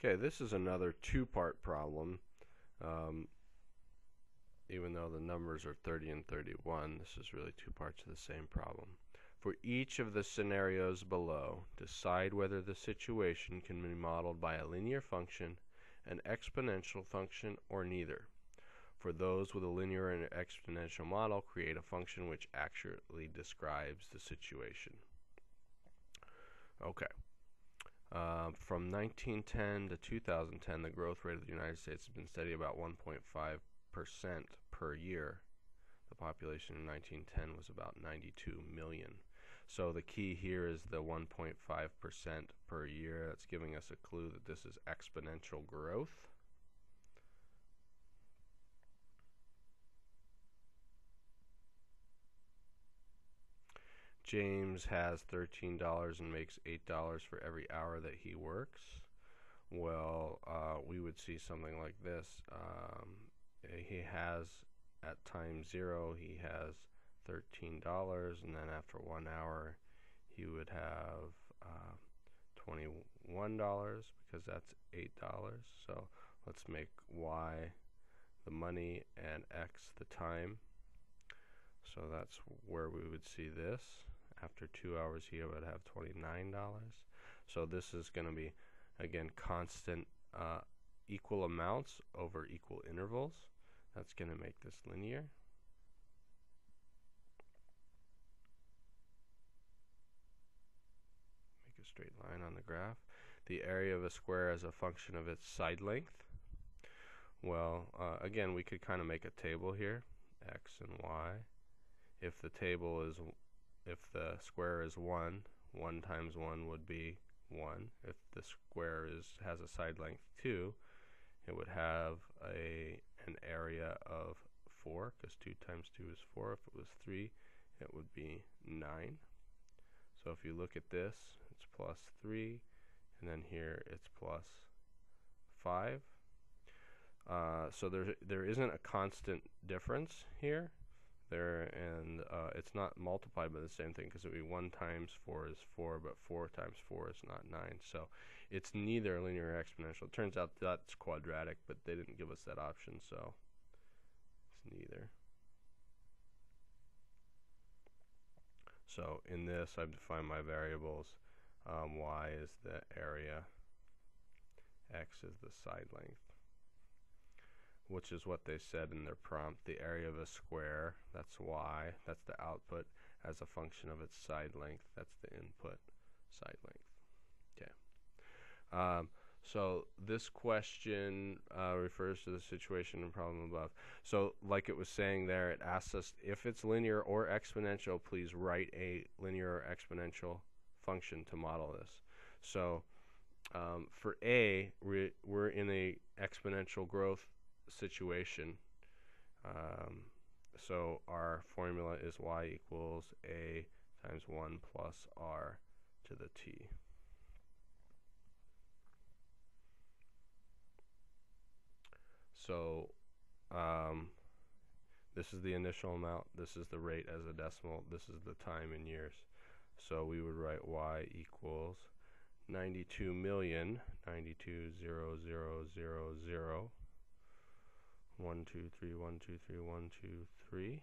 Okay, this is another two-part problem. Um, even though the numbers are 30 and 31, this is really two parts of the same problem. For each of the scenarios below, decide whether the situation can be modeled by a linear function, an exponential function, or neither. For those with a linear and exponential model, create a function which accurately describes the situation. Okay. From 1910 to 2010, the growth rate of the United States has been steady about 1.5% per year. The population in 1910 was about 92 million. So the key here is the 1.5% per year. That's giving us a clue that this is exponential growth. James has $13 and makes $8 for every hour that he works. Well, we would see something like this. He has, at time 0, he has $13, and then after 1 hour, he would have $21 because that's $8. So let's make Y the money and X the time. So that's where we would see this. After 2 hours, he would have $29. So this is going to be, again, constant equal amounts over equal intervals. That's going to make this linear. Make a straight line on the graph. The area of a square as a function of its side length. Well, again, we could kind of make a table here, x and y. If the square is 1, 1 times 1 would be 1. If the square has a side length 2, it would have an area of 4, because 2 times 2 is 4. If it was 3, it would be 9. So if you look at this, it's plus 3, and then here it's plus 5. So there isn't a constant difference here. It's not multiplied by the same thing, because it would be 1 times 4 is 4, but 4 times 4 is not 9. So it's neither linear or exponential. It turns out that's quadratic, but they didn't give us that option, so it's neither. So in this, I've defined my variables. Y is the area, X is the side length, which is what they said in their prompt. The area of a square, that's Y, that's the output, as a function of its side length, that's the input side length. Okay. So this question refers to the situation and problem above. So like it was saying there, it asks us if it's linear or exponential, please write a linear or exponential function to model this. So for A, we're in a exponential growth situation. So our formula is y equals a times 1 plus r to the t. So this is the initial amount, this is the rate as a decimal, this is the time in years. So we would write y equals 92 million, 92,000,000, 1, 2, 3, 1, 2, 3, 1, 2, 3.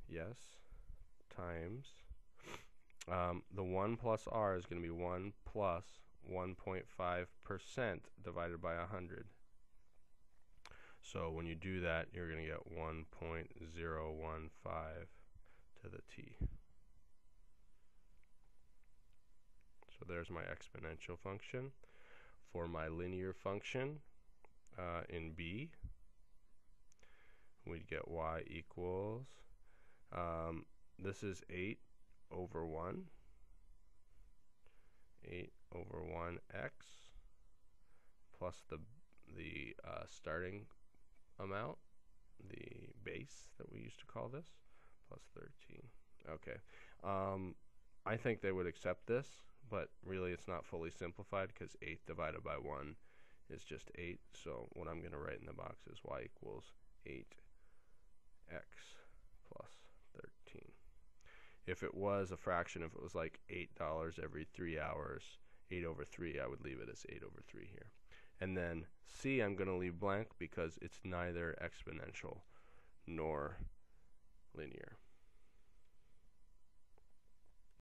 Yes, times. The 1 plus r is going to be 1 plus 1.5% divided by 100. So when you do that, you're going to get 1.015 to the t. So there's my exponential function. For my linear function, in B, we'd get y equals, this is 8 over 1, 8 over 1x plus the starting amount, the base that we used to call this, plus 13. Okay. I think they would accept this, but really it's not fully simplified, because 8 divided by 1 is just 8. So what I'm going to write in the box is y equals 8x plus 13. If it was a fraction, if it was like $8 every 3 hours, 8 over 3, I would leave it as 8 over 3 here. And then c I'm going to leave blank because it's neither exponential nor